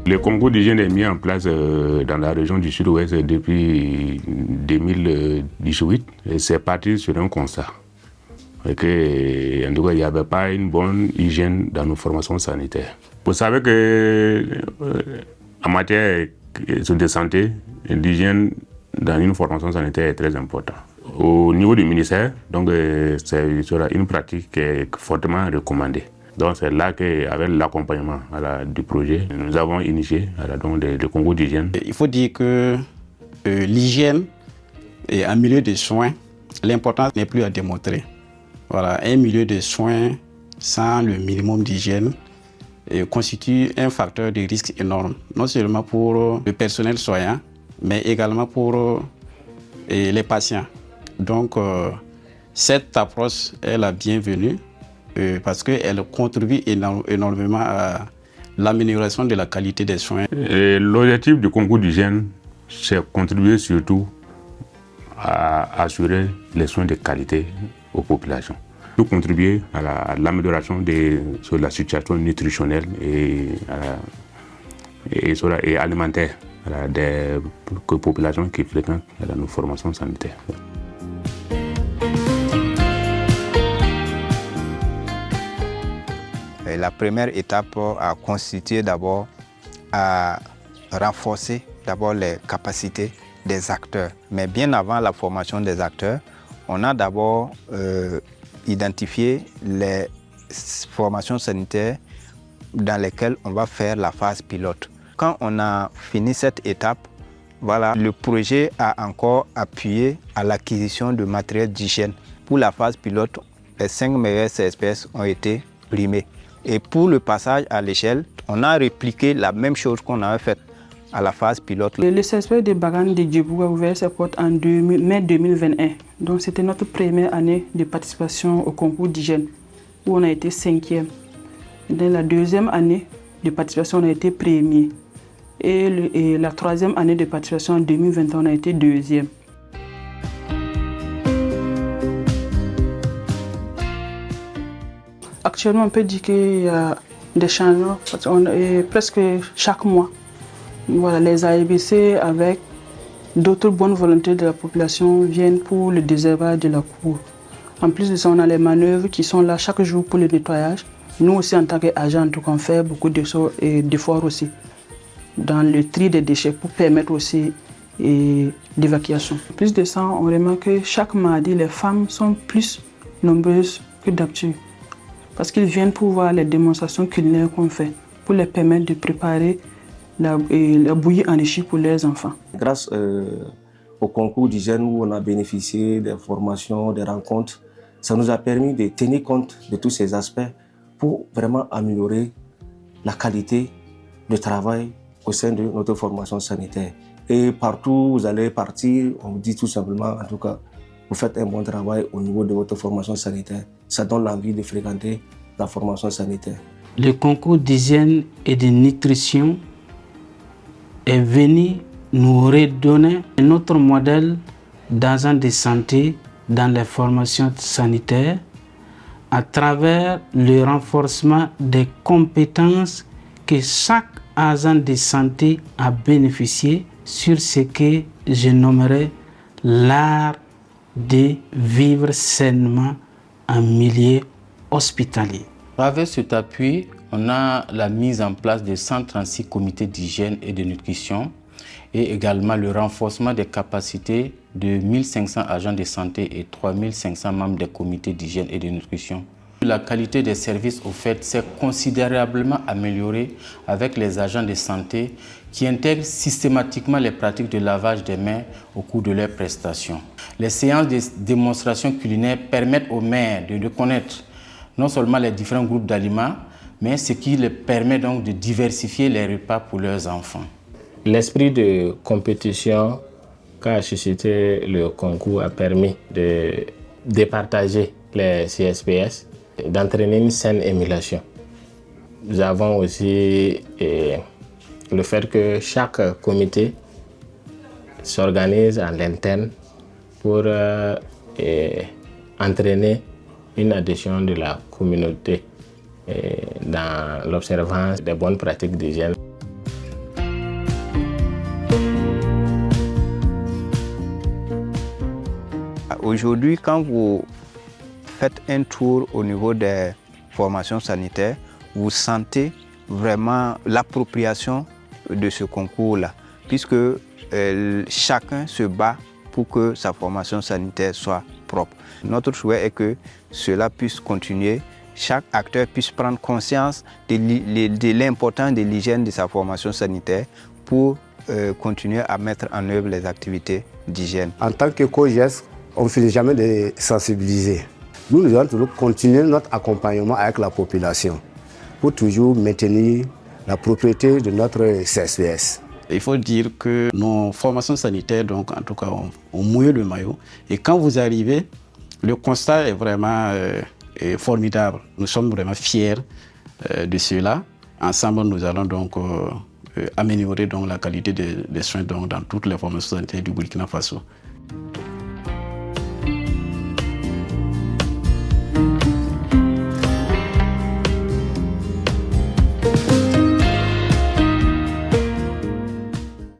Le concours d'hygiène est mis en place dans la région du Sud-Ouest depuis 2018 et c'est parti sur un constat. Et que, en tout cas, il n'y avait pas une bonne hygiène dans nos formations sanitaires. Vous savez que en matière de santé, l'hygiène dans une formation sanitaire est très importante. Au niveau du ministère, donc, c'est une pratique qui est fortement recommandée. Donc c'est là qu'avec l'accompagnement du projet, nous avons initié le concours d'hygiène. Il faut dire que l'hygiène en milieu de soins, l'importance n'est plus à démontrer. Voilà, un milieu de soins sans le minimum d'hygiène constitue un facteur de risque énorme, non seulement pour le personnel soignant, mais également pour les patients. Donc cette approche est la bienvenue. Parce qu'elle contribue énormément à l'amélioration de la qualité des soins. L'objectif du concours d'hygiène, c'est contribuer surtout à assurer les soins de qualité aux populations. Pour contribuer à l'amélioration de la situation nutritionnelle et alimentaire des populations qui fréquentent nos formations sanitaires. La première étape a consisté d'abord à renforcer les capacités des acteurs. Mais bien avant la formation des acteurs, on a d'abord identifié les formations sanitaires dans lesquelles on va faire la phase pilote. Quand on a fini cette étape, voilà, le projet a encore appuyé à l'acquisition de matériel d'hygiène. Pour la phase pilote, les 5 meilleurs CSPS ont été primés. Et pour le passage à l'échelle, on a répliqué la même chose qu'on avait faite à la phase pilote. Le CSP de Bagane de Djibou a ouvert ses portes en mai 2021. Donc c'était notre première année de participation au concours d'hygiène, où on a été 5e. Dans la deuxième année de participation, on a été premier. Et la troisième année de participation en 2021, on a été 2e. Actuellement, on peut dire qu'il y a des changements presque chaque mois. Voilà, les AEBC avec d'autres bonnes volontés de la population viennent pour le désherbage de la cour. En plus de ça, on a les manœuvres qui sont là chaque jour pour le nettoyage. Nous aussi, en tant qu'agents, on fait beaucoup d'efforts aussi dans le tri des déchets pour permettre aussi l'évacuation. En plus de ça, on remarque que chaque mardi, les femmes sont plus nombreuses que d'habitude. Parce qu'ils viennent pour voir les démonstrations culinaires qu'on fait, pour les permettre de préparer la bouillie enrichie pour leurs enfants. Grâce au concours d'hygiène où on a bénéficié des formations, des rencontres, ça nous a permis de tenir compte de tous ces aspects pour vraiment améliorer la qualité de travail au sein de notre formation sanitaire. Et partout où vous allez partir, on vous dit tout simplement, en tout cas, vous faites un bon travail au niveau de votre formation sanitaire. Ça donne l'envie de fréquenter la formation sanitaire. Le concours d'hygiène et de nutrition est venu nous redonner un autre modèle d'agent de santé dans les formations sanitaires à travers le renforcement des compétences que chaque agent de santé a bénéficié sur ce que je nommerai l'art de vivre sainement en milieu hospitalier. Avec cet appui, on a la mise en place de 136 comités d'hygiène et de nutrition et également le renforcement des capacités de 1500 agents de santé et 3500 membres des comités d'hygiène et de nutrition. La qualité des services au fait s'est considérablement améliorée avec les agents de santé qui intègrent systématiquement les pratiques de lavage des mains au cours de leurs prestations. Les séances de démonstration culinaire permettent aux mères de reconnaître non seulement les différents groupes d'aliments, mais ce qui leur permet donc de diversifier les repas pour leurs enfants. L'esprit de compétition qu'a suscité le concours a permis de départager les CSPS, d'entraîner une saine émulation. Nous avons aussi le fait que chaque comité s'organise en l'interne pour entraîner une adhésion de la communauté dans l'observance des bonnes pratiques d'hygiène. Aujourd'hui, quand vous faites un tour au niveau des formations sanitaires, vous sentez vraiment l'appropriation de ce concours-là, puisque chacun se bat pour que sa formation sanitaire soit propre. Notre souhait est que cela puisse continuer, chaque acteur puisse prendre conscience de l'importance de l'hygiène de sa formation sanitaire pour continuer à mettre en œuvre les activités d'hygiène. En tant que COGES, on ne finit jamais de sensibiliser. Nous devons toujours continuer notre accompagnement avec la population pour toujours maintenir la propriété de notre CSPS. Il faut dire que nos formations sanitaires, donc, en tout cas, ont mouillé le maillot. Et quand vous arrivez, le constat est vraiment formidable. Nous sommes vraiment fiers de cela. Ensemble, nous allons donc améliorer donc, la qualité des soins donc, dans toutes les formations sanitaires du Burkina Faso.